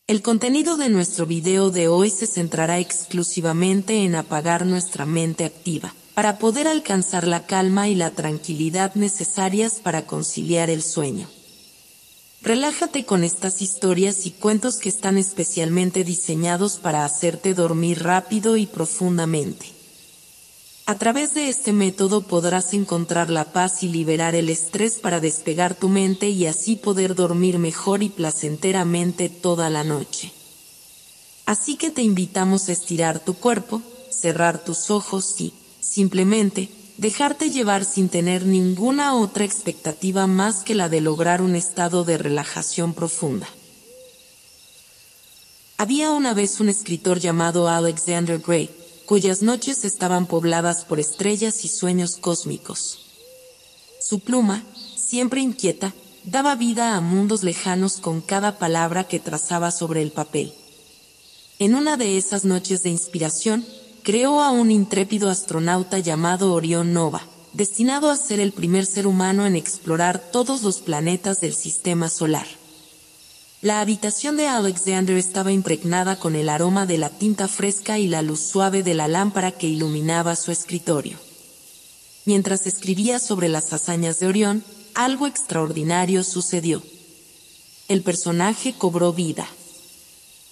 El contenido de nuestro video de hoy se centrará exclusivamente en apagar nuestra mente activa, para poder alcanzar la calma y la tranquilidad necesarias para conciliar el sueño. Relájate con estas historias y cuentos que están especialmente diseñados para hacerte dormir rápido y profundamente. A través de este método podrás encontrar la paz y liberar el estrés para despegar tu mente y así poder dormir mejor y placenteramente toda la noche. Así que te invitamos a estirar tu cuerpo, cerrar tus ojos y, simplemente, dejarte llevar sin tener ninguna otra expectativa más que la de lograr un estado de relajación profunda. Había una vez un escritor llamado Alexander Gray, cuyas noches estaban pobladas por estrellas y sueños cósmicos. Su pluma, siempre inquieta, daba vida a mundos lejanos con cada palabra que trazaba sobre el papel. En una de esas noches de inspiración, creó a un intrépido astronauta llamado Orión Nova, destinado a ser el primer ser humano en explorar todos los planetas del sistema solar. La habitación de Alexander estaba impregnada con el aroma de la tinta fresca y la luz suave de la lámpara que iluminaba su escritorio. Mientras escribía sobre las hazañas de Orión, algo extraordinario sucedió. El personaje cobró vida.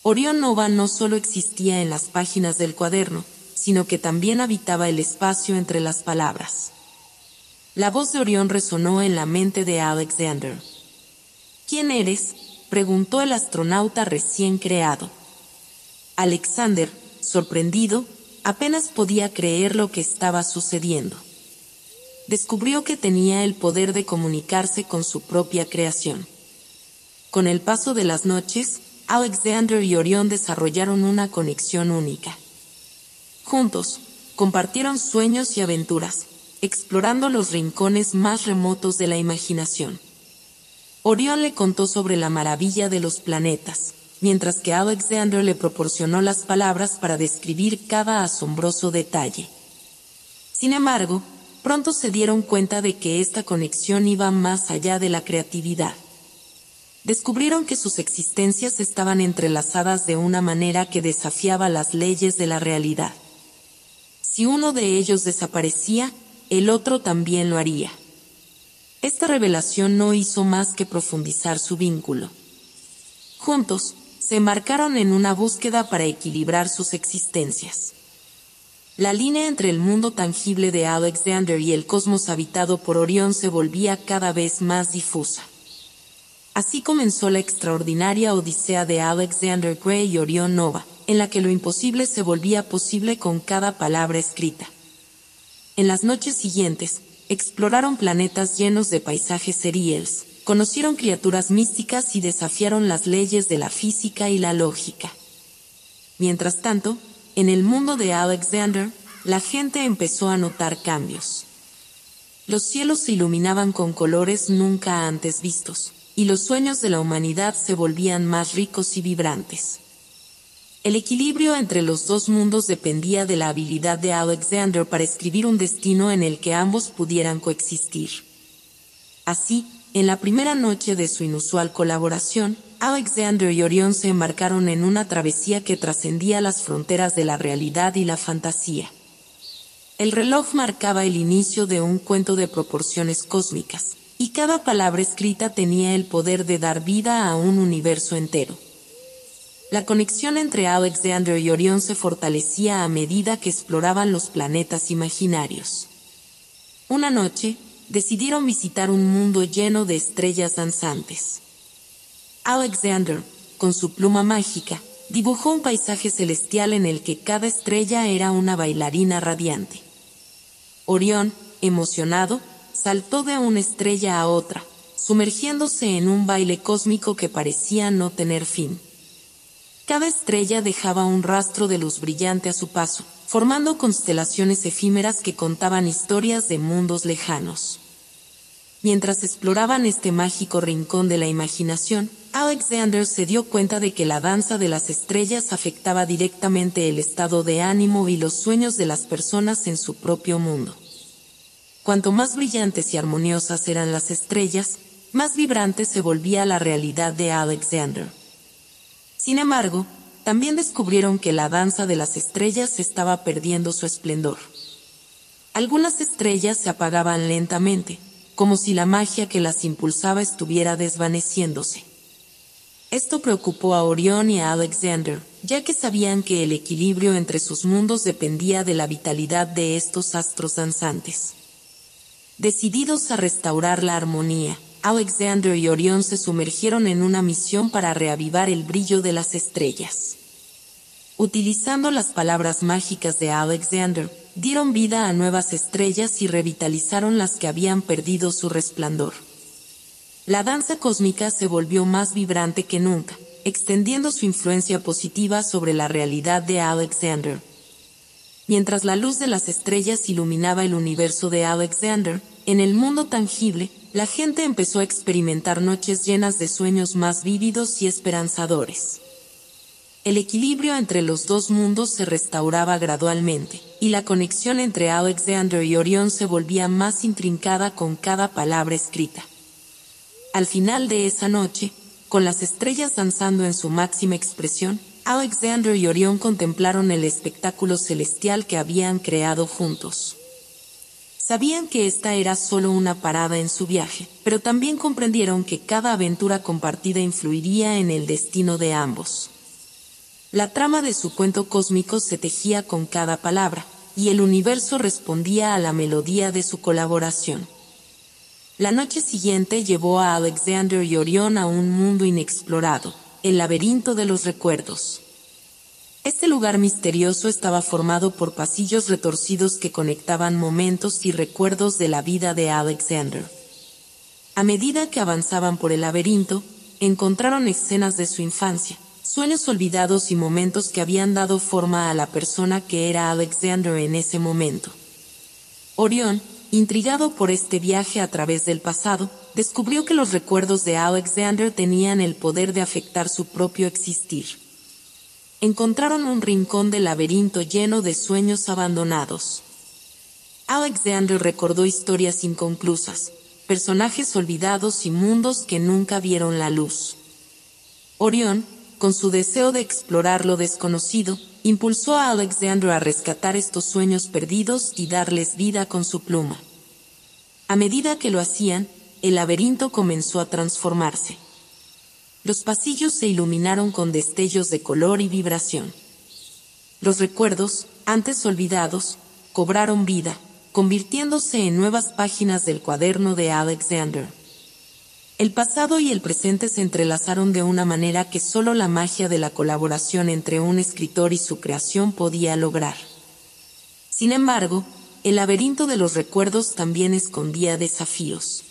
Orión Nova no solo existía en las páginas del cuaderno, sino que también habitaba el espacio entre las palabras. La voz de Orión resonó en la mente de Alexander. ¿Quién eres?, preguntó el astronauta recién creado. Alexander, sorprendido, apenas podía creer lo que estaba sucediendo. Descubrió que tenía el poder de comunicarse con su propia creación. Con el paso de las noches, Alexander y Orión desarrollaron una conexión única. Juntos, compartieron sueños y aventuras, explorando los rincones más remotos de la imaginación. Orión le contó sobre la maravilla de los planetas, mientras que Alexander le proporcionó las palabras para describir cada asombroso detalle. Sin embargo, pronto se dieron cuenta de que esta conexión iba más allá de la creatividad. Descubrieron que sus existencias estaban entrelazadas de una manera que desafiaba las leyes de la realidad. Si uno de ellos desaparecía, el otro también lo haría. Esta revelación no hizo más que profundizar su vínculo. Juntos, se embarcaron en una búsqueda para equilibrar sus existencias. La línea entre el mundo tangible de Alexander y el cosmos habitado por Orión se volvía cada vez más difusa. Así comenzó la extraordinaria odisea de Alexander Gray y Orión Nova, en la que lo imposible se volvía posible con cada palabra escrita. En las noches siguientes, exploraron planetas llenos de paisajes seriales, conocieron criaturas místicas y desafiaron las leyes de la física y la lógica. Mientras tanto, en el mundo de Alexander, la gente empezó a notar cambios. Los cielos se iluminaban con colores nunca antes vistos, y los sueños de la humanidad se volvían más ricos y vibrantes. El equilibrio entre los dos mundos dependía de la habilidad de Alexander para escribir un destino en el que ambos pudieran coexistir. Así, en la primera noche de su inusual colaboración, Alexander y Orión se embarcaron en una travesía que trascendía las fronteras de la realidad y la fantasía. El reloj marcaba el inicio de un cuento de proporciones cósmicas, y cada palabra escrita tenía el poder de dar vida a un universo entero. La conexión entre Alexander y Orión se fortalecía a medida que exploraban los planetas imaginarios. Una noche, decidieron visitar un mundo lleno de estrellas danzantes. Alexander, con su pluma mágica, dibujó un paisaje celestial en el que cada estrella era una bailarina radiante. Orión, emocionado, saltó de una estrella a otra, sumergiéndose en un baile cósmico que parecía no tener fin. Cada estrella dejaba un rastro de luz brillante a su paso, formando constelaciones efímeras que contaban historias de mundos lejanos. Mientras exploraban este mágico rincón de la imaginación, Alexander se dio cuenta de que la danza de las estrellas afectaba directamente el estado de ánimo y los sueños de las personas en su propio mundo. Cuanto más brillantes y armoniosas eran las estrellas, más vibrante se volvía la realidad de Alexander. Sin embargo, también descubrieron que la danza de las estrellas estaba perdiendo su esplendor. Algunas estrellas se apagaban lentamente, como si la magia que las impulsaba estuviera desvaneciéndose. Esto preocupó a Orión y a Alexander, ya que sabían que el equilibrio entre sus mundos dependía de la vitalidad de estos astros danzantes. Decididos a restaurar la armonía, Alexander y Orión se sumergieron en una misión para reavivar el brillo de las estrellas. Utilizando las palabras mágicas de Alexander, dieron vida a nuevas estrellas y revitalizaron las que habían perdido su resplandor. La danza cósmica se volvió más vibrante que nunca, extendiendo su influencia positiva sobre la realidad de Alexander. Mientras la luz de las estrellas iluminaba el universo de Alexander, en el mundo tangible, la gente empezó a experimentar noches llenas de sueños más vívidos y esperanzadores. El equilibrio entre los dos mundos se restauraba gradualmente, y la conexión entre Alexander y Orión se volvía más intrincada con cada palabra escrita. Al final de esa noche, con las estrellas danzando en su máxima expresión, Alexander y Orión contemplaron el espectáculo celestial que habían creado juntos. Sabían que esta era solo una parada en su viaje, pero también comprendieron que cada aventura compartida influiría en el destino de ambos. La trama de su cuento cósmico se tejía con cada palabra, y el universo respondía a la melodía de su colaboración. La noche siguiente llevó a Alexander y Orión a un mundo inexplorado, el laberinto de los recuerdos. Este lugar misterioso estaba formado por pasillos retorcidos que conectaban momentos y recuerdos de la vida de Alexander. A medida que avanzaban por el laberinto, encontraron escenas de su infancia, sueños olvidados y momentos que habían dado forma a la persona que era Alexander en ese momento. Orión, intrigado por este viaje a través del pasado, descubrió que los recuerdos de Alexander tenían el poder de afectar su propio existir. Encontraron un rincón del laberinto lleno de sueños abandonados. Alexander recordó historias inconclusas, personajes olvidados y mundos que nunca vieron la luz. Orión, con su deseo de explorar lo desconocido, impulsó a Alexander a rescatar estos sueños perdidos y darles vida con su pluma. A medida que lo hacían, el laberinto comenzó a transformarse. Los pasillos se iluminaron con destellos de color y vibración. Los recuerdos, antes olvidados, cobraron vida, convirtiéndose en nuevas páginas del cuaderno de Alexander. El pasado y el presente se entrelazaron de una manera que solo la magia de la colaboración entre un escritor y su creación podía lograr. Sin embargo, el laberinto de los recuerdos también escondía desafíos.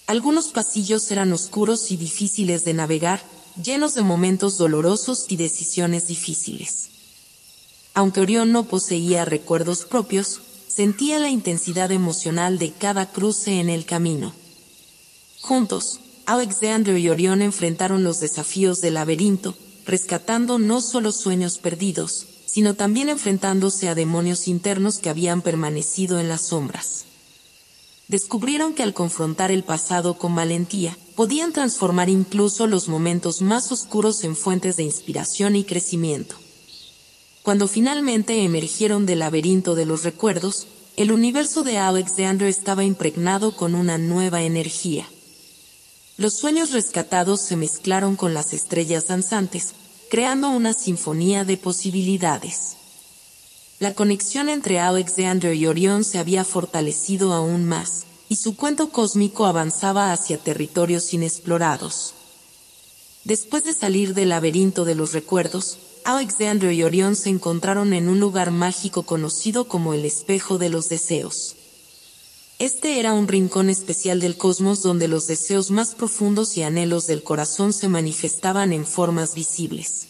Algunos pasillos eran oscuros y difíciles de navegar, llenos de momentos dolorosos y decisiones difíciles. Aunque Orión no poseía recuerdos propios, sentía la intensidad emocional de cada cruce en el camino. Juntos, Alexander y Orión enfrentaron los desafíos del laberinto, rescatando no solo sueños perdidos, sino también enfrentándose a demonios internos que habían permanecido en las sombras. Descubrieron que al confrontar el pasado con valentía, podían transformar incluso los momentos más oscuros en fuentes de inspiración y crecimiento. Cuando finalmente emergieron del laberinto de los recuerdos, el universo de Alexander estaba impregnado con una nueva energía. Los sueños rescatados se mezclaron con las estrellas danzantes, creando una sinfonía de posibilidades. La conexión entre Alexander y Orión se había fortalecido aún más, y su cuento cósmico avanzaba hacia territorios inexplorados. Después de salir del laberinto de los recuerdos, Alexander y Orión se encontraron en un lugar mágico conocido como el Espejo de los Deseos. Este era un rincón especial del cosmos donde los deseos más profundos y anhelos del corazón se manifestaban en formas visibles.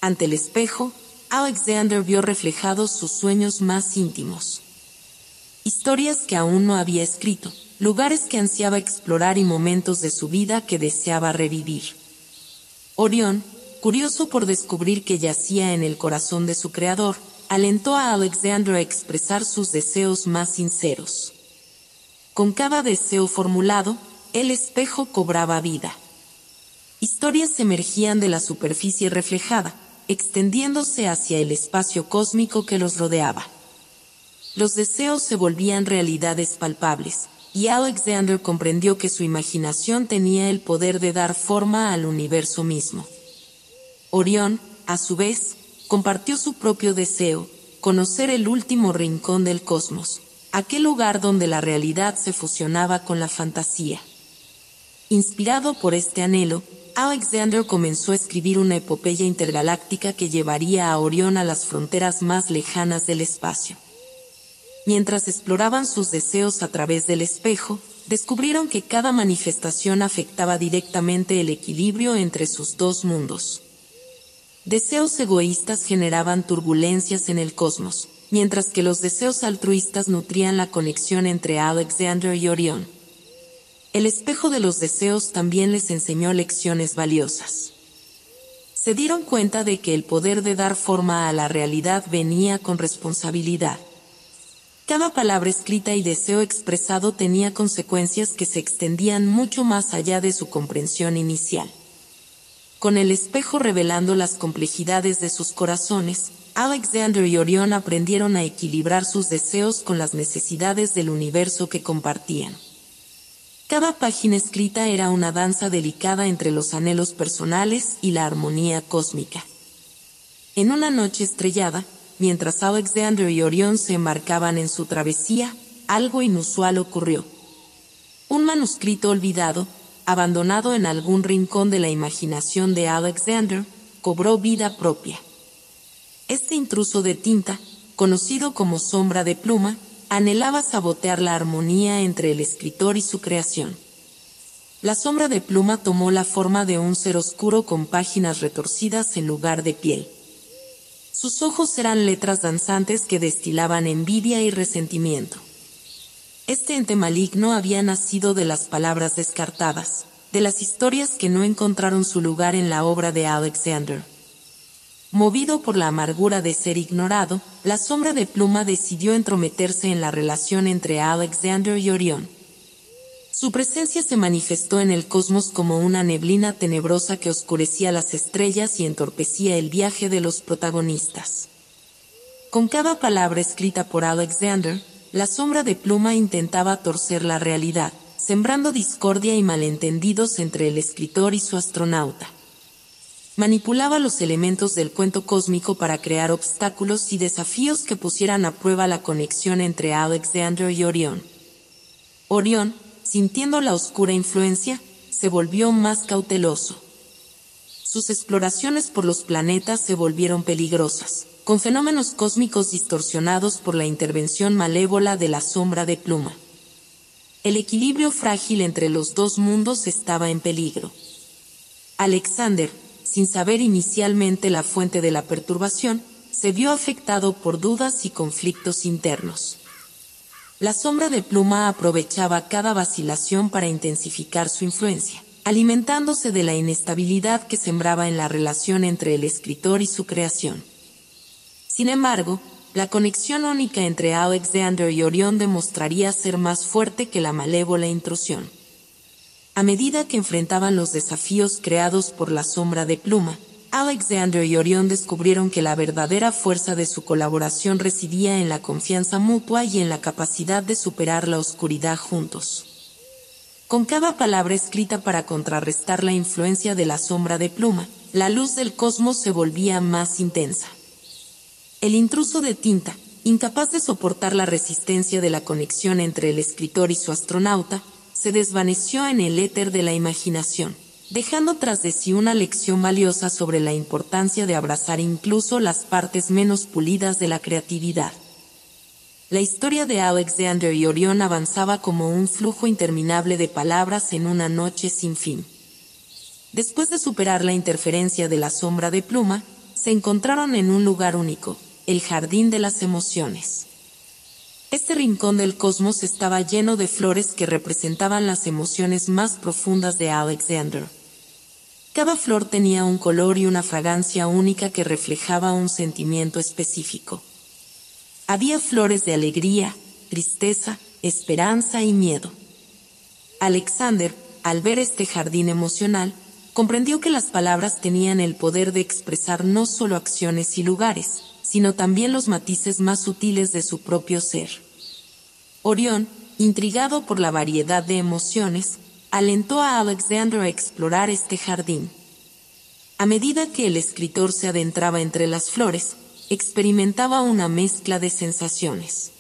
Ante el espejo, Alexander vio reflejados sus sueños más íntimos. Historias que aún no había escrito, lugares que ansiaba explorar y momentos de su vida que deseaba revivir. Orión, curioso por descubrir que yacía en el corazón de su creador, alentó a Alexander a expresar sus deseos más sinceros. Con cada deseo formulado, el espejo cobraba vida. Historias emergían de la superficie reflejada, extendiéndose hacia el espacio cósmico que los rodeaba. Los deseos se volvían realidades palpables, y Alexander comprendió que su imaginación tenía el poder de dar forma al universo mismo. Orión, a su vez, compartió su propio deseo, conocer el último rincón del cosmos, aquel lugar donde la realidad se fusionaba con la fantasía. Inspirado por este anhelo, Alexander comenzó a escribir una epopeya intergaláctica que llevaría a Orión a las fronteras más lejanas del espacio. Mientras exploraban sus deseos a través del espejo, descubrieron que cada manifestación afectaba directamente el equilibrio entre sus dos mundos. Deseos egoístas generaban turbulencias en el cosmos, mientras que los deseos altruistas nutrían la conexión entre Alexander y Orión. El espejo de los deseos también les enseñó lecciones valiosas. Se dieron cuenta de que el poder de dar forma a la realidad venía con responsabilidad. Cada palabra escrita y deseo expresado tenía consecuencias que se extendían mucho más allá de su comprensión inicial. Con el espejo revelando las complejidades de sus corazones, Alexander y Orión aprendieron a equilibrar sus deseos con las necesidades del universo que compartían. Cada página escrita era una danza delicada entre los anhelos personales y la armonía cósmica. En una noche estrellada, mientras Alexander y Orión se embarcaban en su travesía, algo inusual ocurrió. Un manuscrito olvidado, abandonado en algún rincón de la imaginación de Alexander, cobró vida propia. Este intruso de tinta, conocido como sombra de pluma, anhelaba sabotear la armonía entre el escritor y su creación. La sombra de pluma tomó la forma de un ser oscuro con páginas retorcidas en lugar de piel. Sus ojos eran letras danzantes que destilaban envidia y resentimiento. Este ente maligno había nacido de las palabras descartadas, de las historias que no encontraron su lugar en la obra de Alexander. Movido por la amargura de ser ignorado, la sombra de pluma decidió entrometerse en la relación entre Alexander y Orión. Su presencia se manifestó en el cosmos como una neblina tenebrosa que oscurecía las estrellas y entorpecía el viaje de los protagonistas. Con cada palabra escrita por Alexander, la sombra de pluma intentaba torcer la realidad, sembrando discordia y malentendidos entre el escritor y su astronauta. Manipulaba los elementos del cuento cósmico para crear obstáculos y desafíos que pusieran a prueba la conexión entre Alexander y Orión. Orión, sintiendo la oscura influencia, se volvió más cauteloso. Sus exploraciones por los planetas se volvieron peligrosas, con fenómenos cósmicos distorsionados por la intervención malévola de la sombra de pluma. El equilibrio frágil entre los dos mundos estaba en peligro. Alexander, sin saber inicialmente la fuente de la perturbación, se vio afectado por dudas y conflictos internos. La sombra de pluma aprovechaba cada vacilación para intensificar su influencia, alimentándose de la inestabilidad que sembraba en la relación entre el escritor y su creación. Sin embargo, la conexión única entre Alexander y Orión demostraría ser más fuerte que la malévola intrusión. A medida que enfrentaban los desafíos creados por la sombra de pluma, Alexander y Orión descubrieron que la verdadera fuerza de su colaboración residía en la confianza mutua y en la capacidad de superar la oscuridad juntos. Con cada palabra escrita para contrarrestar la influencia de la sombra de pluma, la luz del cosmos se volvía más intensa. El intruso de tinta, incapaz de soportar la resistencia de la conexión entre el escritor y su astronauta, se desvaneció en el éter de la imaginación, dejando tras de sí una lección valiosa sobre la importancia de abrazar incluso las partes menos pulidas de la creatividad. La historia de Alexander y Orión avanzaba como un flujo interminable de palabras en una noche sin fin. Después de superar la interferencia de la sombra de pluma, se encontraron en un lugar único, el jardín de las emociones. Este rincón del cosmos estaba lleno de flores que representaban las emociones más profundas de Alexander. Cada flor tenía un color y una fragancia única que reflejaba un sentimiento específico. Había flores de alegría, tristeza, esperanza y miedo. Alexander, al ver este jardín emocional, comprendió que las palabras tenían el poder de expresar no solo acciones y lugares, sino también los matices más sutiles de su propio ser. Orión, intrigado por la variedad de emociones, alentó a Alexander a explorar este jardín. A medida que el escritor se adentraba entre las flores, experimentaba una mezcla de sensaciones.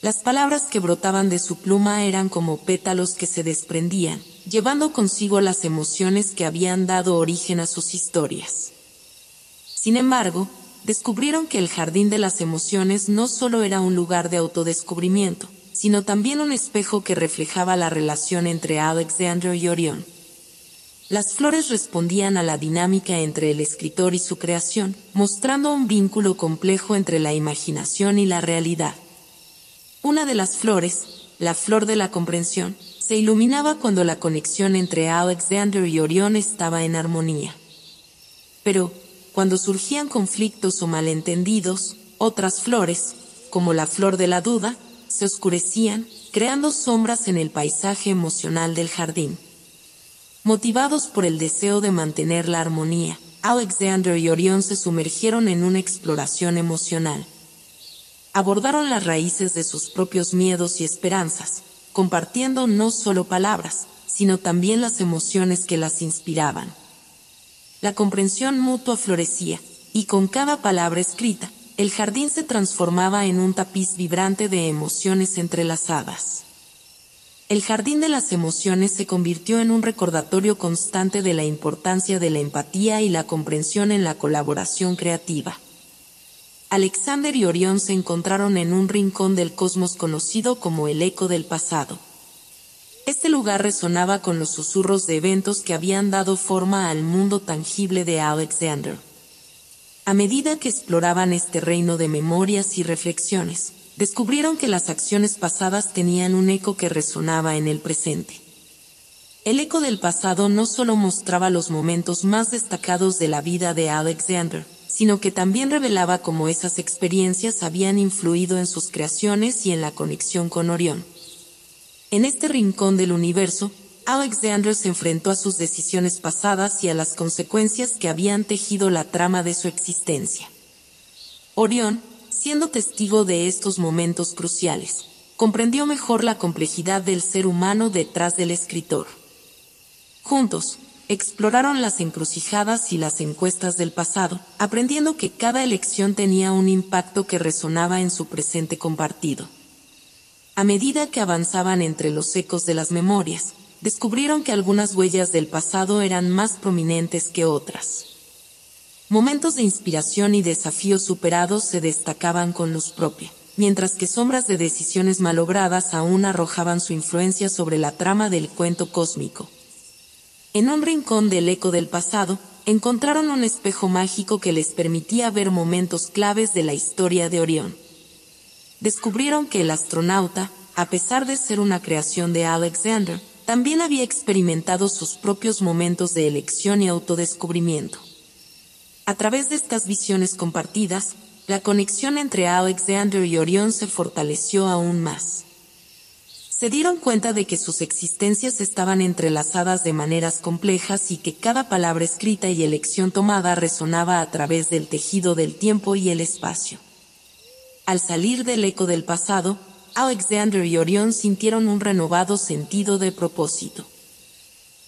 Las palabras que brotaban de su pluma eran como pétalos que se desprendían, llevando consigo las emociones que habían dado origen a sus historias. Sin embargo, descubrieron que el jardín de las emociones no solo era un lugar de autodescubrimiento, sino también un espejo que reflejaba la relación entre Alexander y Orión. Las flores respondían a la dinámica entre el escritor y su creación, mostrando un vínculo complejo entre la imaginación y la realidad. Una de las flores, la flor de la comprensión, se iluminaba cuando la conexión entre Alexander y Orión estaba en armonía. Pero, cuando surgían conflictos o malentendidos, otras flores, como la flor de la duda, se oscurecían, creando sombras en el paisaje emocional del jardín. Motivados por el deseo de mantener la armonía, Alexander y Orión se sumergieron en una exploración emocional. Abordaron las raíces de sus propios miedos y esperanzas, compartiendo no solo palabras, sino también las emociones que las inspiraban. La comprensión mutua florecía, y con cada palabra escrita, el jardín se transformaba en un tapiz vibrante de emociones entrelazadas. El jardín de las emociones se convirtió en un recordatorio constante de la importancia de la empatía y la comprensión en la colaboración creativa. Alexander y Orión se encontraron en un rincón del cosmos conocido como el eco del pasado. Este lugar resonaba con los susurros de eventos que habían dado forma al mundo tangible de Alexander. A medida que exploraban este reino de memorias y reflexiones, descubrieron que las acciones pasadas tenían un eco que resonaba en el presente. El eco del pasado no solo mostraba los momentos más destacados de la vida de Alexander, sino que también revelaba cómo esas experiencias habían influido en sus creaciones y en la conexión con Orión. En este rincón del universo, Alexander se enfrentó a sus decisiones pasadas y a las consecuencias que habían tejido la trama de su existencia. Orión, siendo testigo de estos momentos cruciales, comprendió mejor la complejidad del ser humano detrás del escritor. Juntos, exploraron las encrucijadas y las encuestas del pasado, aprendiendo que cada elección tenía un impacto que resonaba en su presente compartido. A medida que avanzaban entre los ecos de las memorias, descubrieron que algunas huellas del pasado eran más prominentes que otras. Momentos de inspiración y desafíos superados se destacaban con luz propia, mientras que sombras de decisiones malogradas aún arrojaban su influencia sobre la trama del cuento cósmico. En un rincón del eco del pasado, encontraron un espejo mágico que les permitía ver momentos claves de la historia de Orión. Descubrieron que el astronauta, a pesar de ser una creación de Alexander, también había experimentado sus propios momentos de elección y autodescubrimiento. A través de estas visiones compartidas, la conexión entre Alexander y Orión se fortaleció aún más. Se dieron cuenta de que sus existencias estaban entrelazadas de maneras complejas y que cada palabra escrita y elección tomada resonaba a través del tejido del tiempo y el espacio. Al salir del eco del pasado, Alexander y Orión sintieron un renovado sentido de propósito.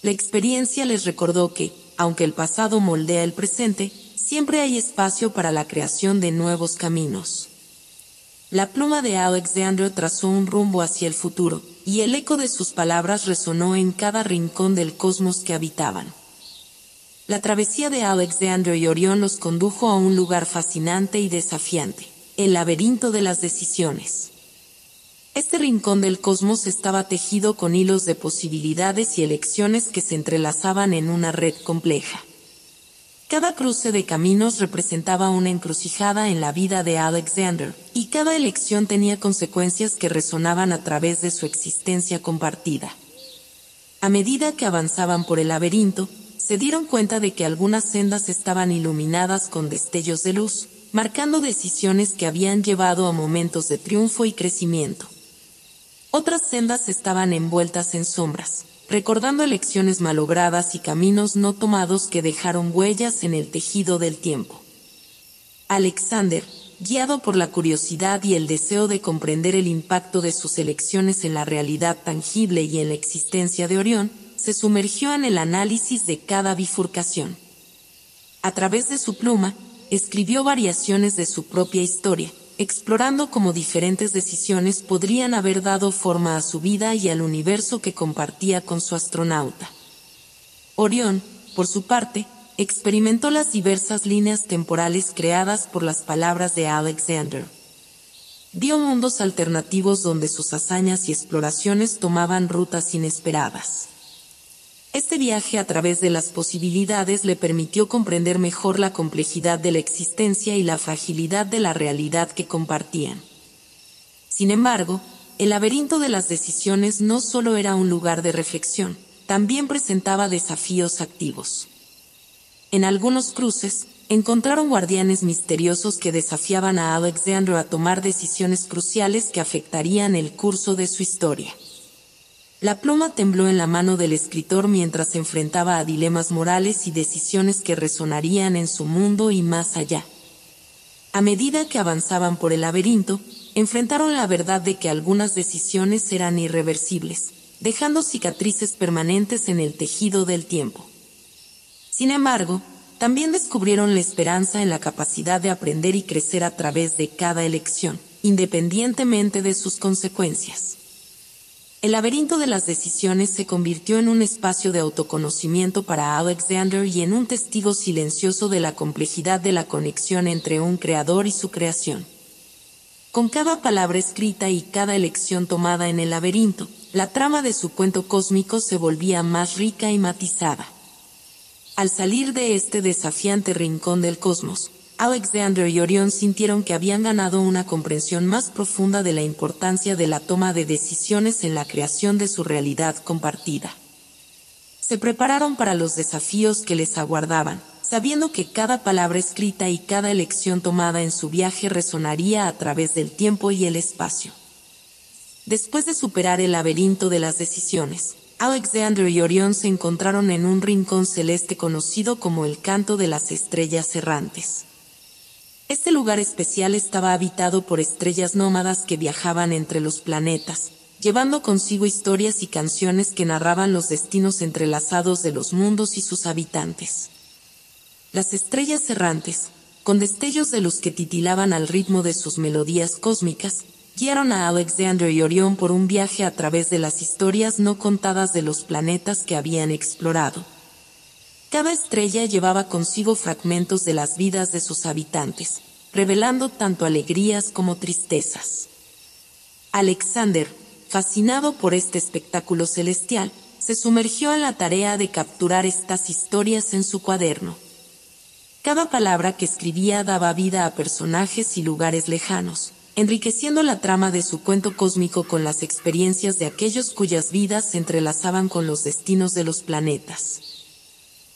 La experiencia les recordó que, aunque el pasado moldea el presente, siempre hay espacio para la creación de nuevos caminos. La pluma de Alexander trazó un rumbo hacia el futuro, y el eco de sus palabras resonó en cada rincón del cosmos que habitaban. La travesía de Alexander y Orión los condujo a un lugar fascinante y desafiante, el laberinto de las decisiones. Este rincón del cosmos estaba tejido con hilos de posibilidades y elecciones que se entrelazaban en una red compleja. Cada cruce de caminos representaba una encrucijada en la vida de Alexander, y cada elección tenía consecuencias que resonaban a través de su existencia compartida. A medida que avanzaban por el laberinto, se dieron cuenta de que algunas sendas estaban iluminadas con destellos de luz, marcando decisiones que habían llevado a momentos de triunfo y crecimiento. Otras sendas estaban envueltas en sombras, recordando elecciones malogradas y caminos no tomados que dejaron huellas en el tejido del tiempo. Alexander, guiado por la curiosidad y el deseo de comprender el impacto de sus elecciones en la realidad tangible y en la existencia de Orión, se sumergió en el análisis de cada bifurcación. A través de su pluma, escribió variaciones de su propia historia, explorando cómo diferentes decisiones podrían haber dado forma a su vida y al universo que compartía con su astronauta. Orión, por su parte, experimentó las diversas líneas temporales creadas por las palabras de Alexander. Vio mundos alternativos donde sus hazañas y exploraciones tomaban rutas inesperadas. Este viaje a través de las posibilidades le permitió comprender mejor la complejidad de la existencia y la fragilidad de la realidad que compartían. Sin embargo, el laberinto de las decisiones no solo era un lugar de reflexión, también presentaba desafíos activos. En algunos cruces, encontraron guardianes misteriosos que desafiaban a Alexander a tomar decisiones cruciales que afectarían el curso de su historia. La pluma tembló en la mano del escritor mientras se enfrentaba a dilemas morales y decisiones que resonarían en su mundo y más allá. A medida que avanzaban por el laberinto, enfrentaron la verdad de que algunas decisiones eran irreversibles, dejando cicatrices permanentes en el tejido del tiempo. Sin embargo, también descubrieron la esperanza en la capacidad de aprender y crecer a través de cada elección, independientemente de sus consecuencias. El laberinto de las decisiones se convirtió en un espacio de autoconocimiento para Alexander y en un testigo silencioso de la complejidad de la conexión entre un creador y su creación. Con cada palabra escrita y cada elección tomada en el laberinto, la trama de su cuento cósmico se volvía más rica y matizada. Al salir de este desafiante rincón del cosmos, Alexander y Orión sintieron que habían ganado una comprensión más profunda de la importancia de la toma de decisiones en la creación de su realidad compartida. Se prepararon para los desafíos que les aguardaban, sabiendo que cada palabra escrita y cada elección tomada en su viaje resonaría a través del tiempo y el espacio. Después de superar el laberinto de las decisiones, Alexander y Orión se encontraron en un rincón celeste conocido como el Canto de las Estrellas Errantes. Este lugar especial estaba habitado por estrellas nómadas que viajaban entre los planetas, llevando consigo historias y canciones que narraban los destinos entrelazados de los mundos y sus habitantes. Las estrellas errantes, con destellos de luz que titilaban al ritmo de sus melodías cósmicas, guiaron a Alexander y Orión por un viaje a través de las historias no contadas de los planetas que habían explorado. Cada estrella llevaba consigo fragmentos de las vidas de sus habitantes, revelando tanto alegrías como tristezas. Alexander, fascinado por este espectáculo celestial, se sumergió en la tarea de capturar estas historias en su cuaderno. Cada palabra que escribía daba vida a personajes y lugares lejanos, enriqueciendo la trama de su cuento cósmico con las experiencias de aquellos cuyas vidas se entrelazaban con los destinos de los planetas.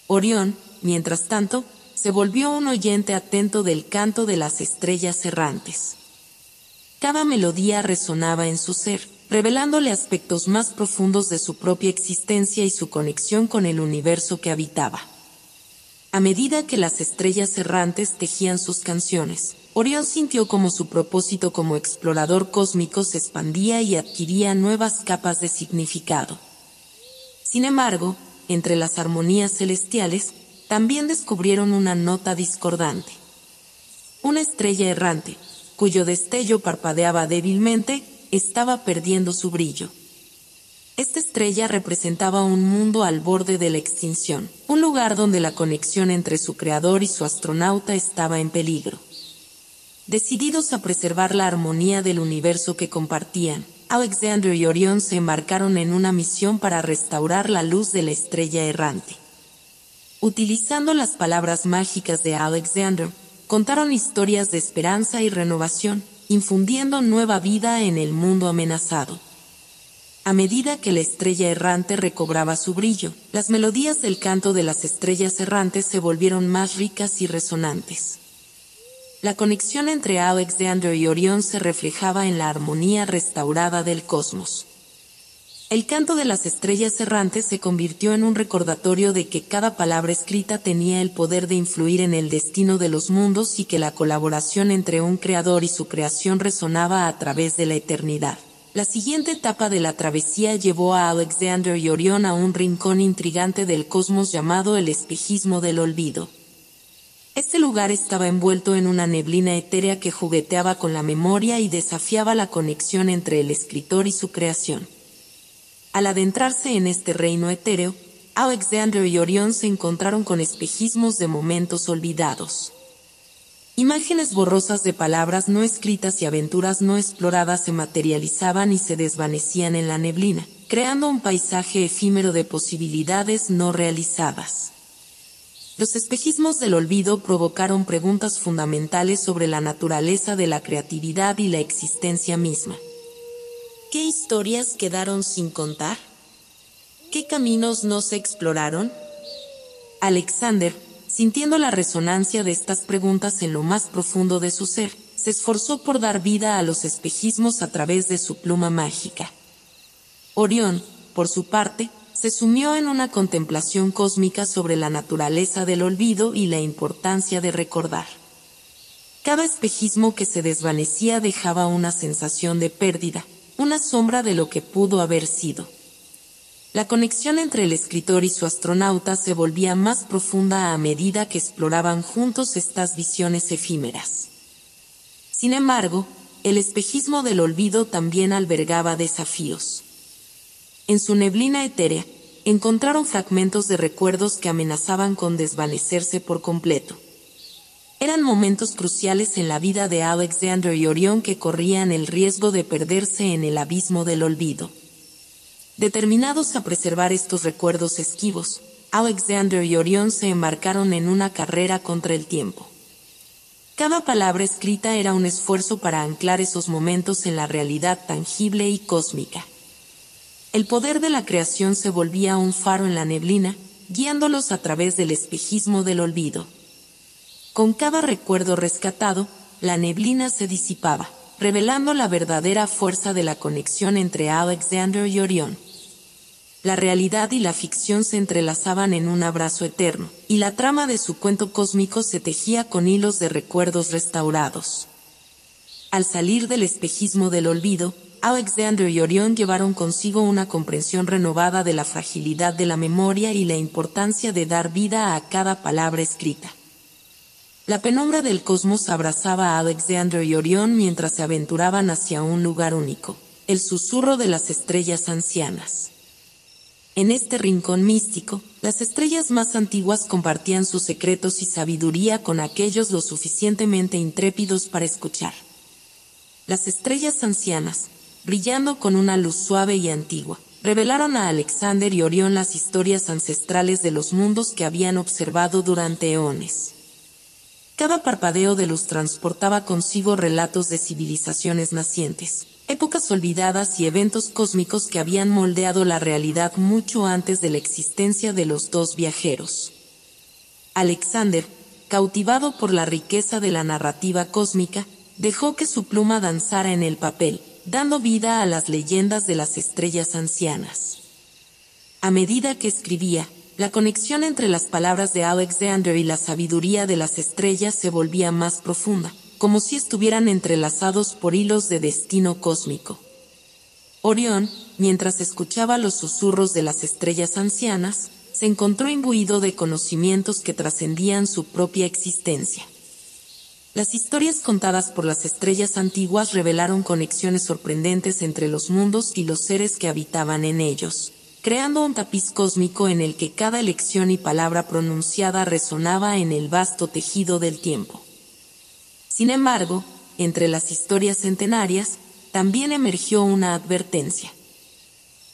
Orión, mientras tanto, se volvió un oyente atento del canto de las estrellas errantes. Cada melodía resonaba en su ser, revelándole aspectos más profundos de su propia existencia y su conexión con el universo que habitaba. A medida que las estrellas errantes tejían sus canciones, Orión sintió como su propósito como explorador cósmico se expandía y adquiría nuevas capas de significado. Sin embargo, entre las armonías celestiales, también descubrieron una nota discordante. Una estrella errante, cuyo destello parpadeaba débilmente, estaba perdiendo su brillo. Esta estrella representaba un mundo al borde de la extinción, un lugar donde la conexión entre su creador y su astronauta estaba en peligro. Decididos a preservar la armonía del universo que compartían, Alexander y Orión se embarcaron en una misión para restaurar la luz de la estrella errante. Utilizando las palabras mágicas de Alexander, contaron historias de esperanza y renovación, infundiendo nueva vida en el mundo amenazado. A medida que la estrella errante recobraba su brillo, las melodías del canto de las estrellas errantes se volvieron más ricas y resonantes. La conexión entre Alexander y Orión se reflejaba en la armonía restaurada del cosmos. El canto de las estrellas errantes se convirtió en un recordatorio de que cada palabra escrita tenía el poder de influir en el destino de los mundos y que la colaboración entre un creador y su creación resonaba a través de la eternidad. La siguiente etapa de la travesía llevó a Alexander y Orión a un rincón intrigante del cosmos llamado el espejismo del olvido. Este lugar estaba envuelto en una neblina etérea que jugueteaba con la memoria y desafiaba la conexión entre el escritor y su creación. Al adentrarse en este reino etéreo, Alexander y Orión se encontraron con espejismos de momentos olvidados. Imágenes borrosas de palabras no escritas y aventuras no exploradas se materializaban y se desvanecían en la neblina, creando un paisaje efímero de posibilidades no realizadas. Los espejismos del olvido provocaron preguntas fundamentales sobre la naturaleza de la creatividad y la existencia misma. ¿Qué historias quedaron sin contar? ¿Qué caminos no se exploraron? Alexander, sintiendo la resonancia de estas preguntas en lo más profundo de su ser, se esforzó por dar vida a los espejismos a través de su pluma mágica. Orión, por su parte, se sumió en una contemplación cósmica sobre la naturaleza del olvido y la importancia de recordar. Cada espejismo que se desvanecía dejaba una sensación de pérdida, una sombra de lo que pudo haber sido. La conexión entre el escritor y su astronauta se volvía más profunda a medida que exploraban juntos estas visiones efímeras. Sin embargo, el espejismo del olvido también albergaba desafíos. En su neblina etérea, encontraron fragmentos de recuerdos que amenazaban con desvanecerse por completo. Eran momentos cruciales en la vida de Alexander y Orión que corrían el riesgo de perderse en el abismo del olvido. Determinados a preservar estos recuerdos esquivos, Alexander y Orión se embarcaron en una carrera contra el tiempo. Cada palabra escrita era un esfuerzo para anclar esos momentos en la realidad tangible y cósmica. El poder de la creación se volvía un faro en la neblina, guiándolos a través del espejismo del olvido. Con cada recuerdo rescatado, la neblina se disipaba, revelando la verdadera fuerza de la conexión entre Alexander y Orión. La realidad y la ficción se entrelazaban en un abrazo eterno, y la trama de su cuento cósmico se tejía con hilos de recuerdos restaurados. Al salir del espejismo del olvido, Alexander y Orión llevaron consigo una comprensión renovada de la fragilidad de la memoria y la importancia de dar vida a cada palabra escrita. La penumbra del cosmos abrazaba a Alexander y Orión mientras se aventuraban hacia un lugar único, el susurro de las estrellas ancianas. En este rincón místico, las estrellas más antiguas compartían sus secretos y sabiduría con aquellos lo suficientemente intrépidos para escuchar. Las estrellas ancianas, brillando con una luz suave y antigua, revelaron a Alexander y Orión las historias ancestrales de los mundos que habían observado durante eones. Cada parpadeo de luz transportaba consigo relatos de civilizaciones nacientes, épocas olvidadas y eventos cósmicos que habían moldeado la realidad mucho antes de la existencia de los dos viajeros. Alexander, cautivado por la riqueza de la narrativa cósmica, dejó que su pluma danzara en el papel, dando vida a las leyendas de las estrellas ancianas. A medida que escribía, la conexión entre las palabras de Alexander y la sabiduría de las estrellas se volvía más profunda, como si estuvieran entrelazados por hilos de destino cósmico. Orión, mientras escuchaba los susurros de las estrellas ancianas, se encontró imbuido de conocimientos que trascendían su propia existencia. Las historias contadas por las estrellas antiguas revelaron conexiones sorprendentes entre los mundos y los seres que habitaban en ellos, creando un tapiz cósmico en el que cada lección y palabra pronunciada resonaba en el vasto tejido del tiempo. Sin embargo, entre las historias centenarias, también emergió una advertencia.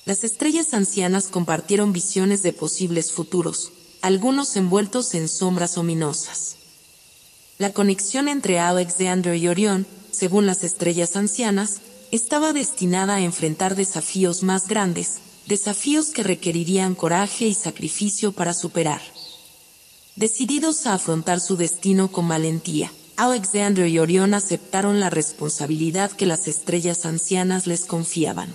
Las estrellas ancianas compartieron visiones de posibles futuros, algunos envueltos en sombras ominosas. La conexión entre Alexander y Orión, según las estrellas ancianas, estaba destinada a enfrentar desafíos más grandes, desafíos que requerirían coraje y sacrificio para superar. Decididos a afrontar su destino con valentía, Alexander y Orión aceptaron la responsabilidad que las estrellas ancianas les confiaban.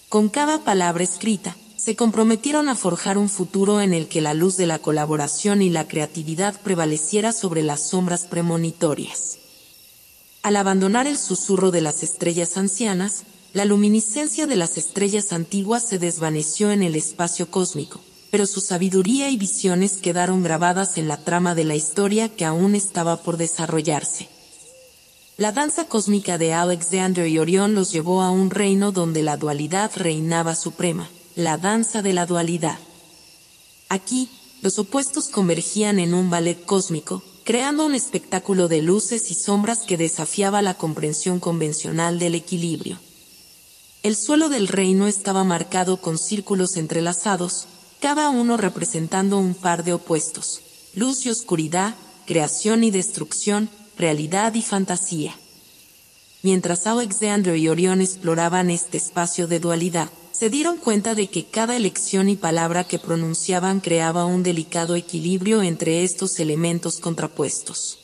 Con cada palabra escrita, se comprometieron a forjar un futuro en el que la luz de la colaboración y la creatividad prevaleciera sobre las sombras premonitorias. Al abandonar el susurro de las estrellas ancianas, la luminiscencia de las estrellas antiguas se desvaneció en el espacio cósmico, pero su sabiduría y visiones quedaron grabadas en la trama de la historia que aún estaba por desarrollarse. La danza cósmica de Alexander y Orión los llevó a un reino donde la dualidad reinaba suprema, la danza de la dualidad. Aquí, los opuestos convergían en un ballet cósmico, creando un espectáculo de luces y sombras que desafiaba la comprensión convencional del equilibrio. El suelo del reino estaba marcado con círculos entrelazados, cada uno representando un par de opuestos: luz y oscuridad, creación y destrucción, realidad y fantasía. Mientras Alexander y Orión exploraban este espacio de dualidad, se dieron cuenta de que cada elección y palabra que pronunciaban creaba un delicado equilibrio entre estos elementos contrapuestos.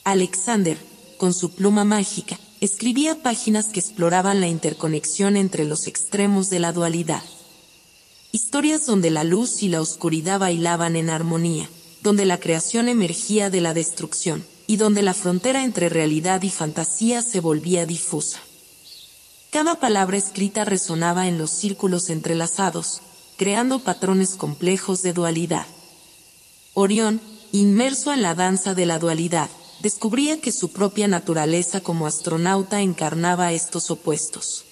Alexander, con su pluma mágica, escribía páginas que exploraban la interconexión entre los extremos de la dualidad. Historias donde la luz y la oscuridad bailaban en armonía, donde la creación emergía de la destrucción, y donde la frontera entre realidad y fantasía se volvía difusa. Cada palabra escrita resonaba en los círculos entrelazados, creando patrones complejos de dualidad. Orión, inmerso en la danza de la dualidad, descubría que su propia naturaleza como astronauta encarnaba estos opuestos.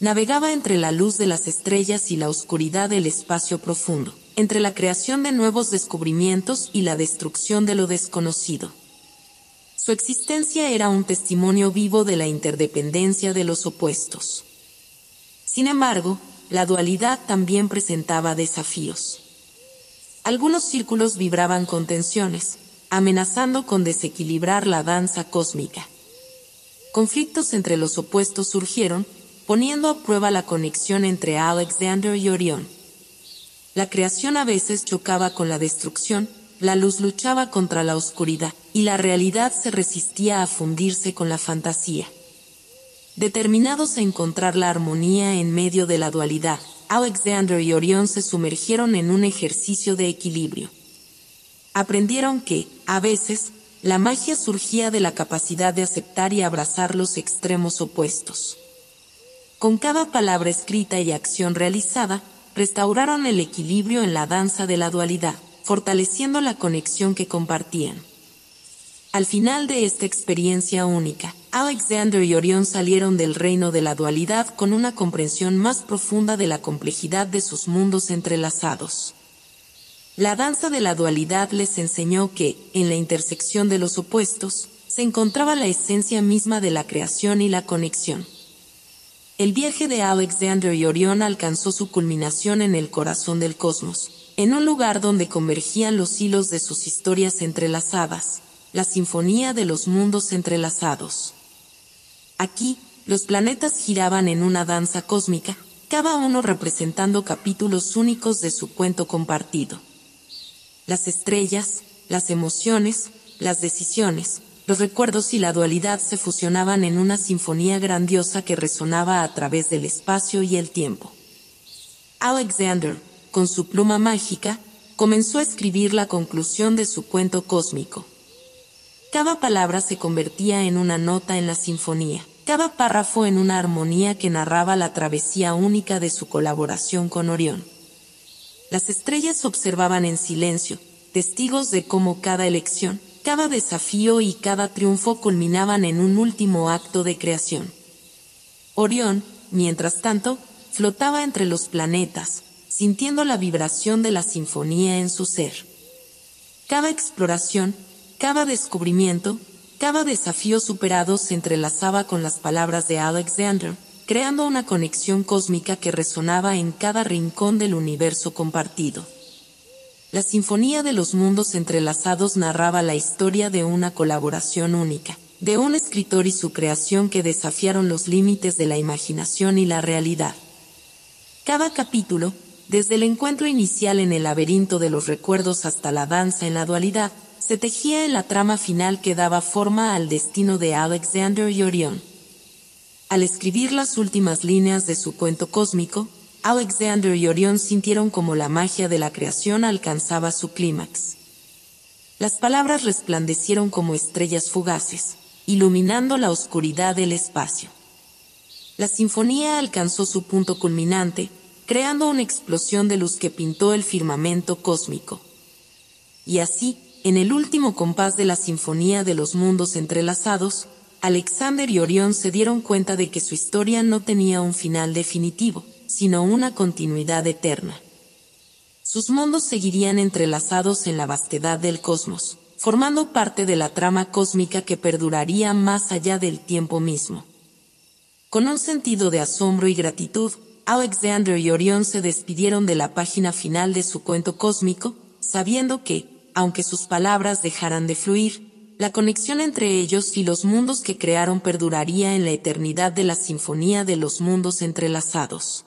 Navegaba entre la luz de las estrellas y la oscuridad del espacio profundo, entre la creación de nuevos descubrimientos y la destrucción de lo desconocido. Su existencia era un testimonio vivo de la interdependencia de los opuestos. Sin embargo, la dualidad también presentaba desafíos. Algunos círculos vibraban con tensiones, amenazando con desequilibrar la danza cósmica. Conflictos entre los opuestos surgieron, poniendo a prueba la conexión entre Alexander y Orión. La creación a veces chocaba con la destrucción, la luz luchaba contra la oscuridad, y la realidad se resistía a fundirse con la fantasía. Determinados a encontrar la armonía en medio de la dualidad, Alexander y Orión se sumergieron en un ejercicio de equilibrio. Aprendieron que, a veces, la magia surgía de la capacidad de aceptar y abrazar los extremos opuestos. Con cada palabra escrita y acción realizada, restauraron el equilibrio en la danza de la dualidad, fortaleciendo la conexión que compartían. Al final de esta experiencia única, Alexander y Orión salieron del reino de la dualidad con una comprensión más profunda de la complejidad de sus mundos entrelazados. La danza de la dualidad les enseñó que, en la intersección de los opuestos, se encontraba la esencia misma de la creación y la conexión. El viaje de Alexander y Orión alcanzó su culminación en el corazón del cosmos, en un lugar donde convergían los hilos de sus historias entrelazadas, la sinfonía de los mundos entrelazados. Aquí, los planetas giraban en una danza cósmica, cada uno representando capítulos únicos de su cuento compartido. Las estrellas, las emociones, las decisiones, los recuerdos y la dualidad se fusionaban en una sinfonía grandiosa que resonaba a través del espacio y el tiempo. Alexander, con su pluma mágica, comenzó a escribir la conclusión de su cuento cósmico. Cada palabra se convertía en una nota en la sinfonía, cada párrafo en una armonía que narraba la travesía única de su colaboración con Orión. Las estrellas observaban en silencio, testigos de cómo cada elección, cada desafío y cada triunfo culminaban en un último acto de creación. Orión, mientras tanto, flotaba entre los planetas, sintiendo la vibración de la sinfonía en su ser. Cada exploración, cada descubrimiento, cada desafío superado se entrelazaba con las palabras de Alexander, creando una conexión cósmica que resonaba en cada rincón del universo compartido. La sinfonía de los mundos entrelazados narraba la historia de una colaboración única, de un escritor y su creación que desafiaron los límites de la imaginación y la realidad. Cada capítulo, desde el encuentro inicial en el laberinto de los recuerdos hasta la danza en la dualidad, se tejía en la trama final que daba forma al destino de Alexander y Orión. Al escribir las últimas líneas de su cuento cósmico, Alexander y Orión sintieron como la magia de la creación alcanzaba su clímax. Las palabras resplandecieron como estrellas fugaces, iluminando la oscuridad del espacio. La sinfonía alcanzó su punto culminante, creando una explosión de luz que pintó el firmamento cósmico. Y así, en el último compás de la sinfonía de los mundos entrelazados, Alexander y Orión se dieron cuenta de que su historia no tenía un final definitivo, sino una continuidad eterna. Sus mundos seguirían entrelazados en la vastedad del cosmos, formando parte de la trama cósmica que perduraría más allá del tiempo mismo. Con un sentido de asombro y gratitud, Alexander y Orión se despidieron de la página final de su cuento cósmico, sabiendo que, aunque sus palabras dejaran de fluir, la conexión entre ellos y los mundos que crearon perduraría en la eternidad de la sinfonía de los mundos entrelazados.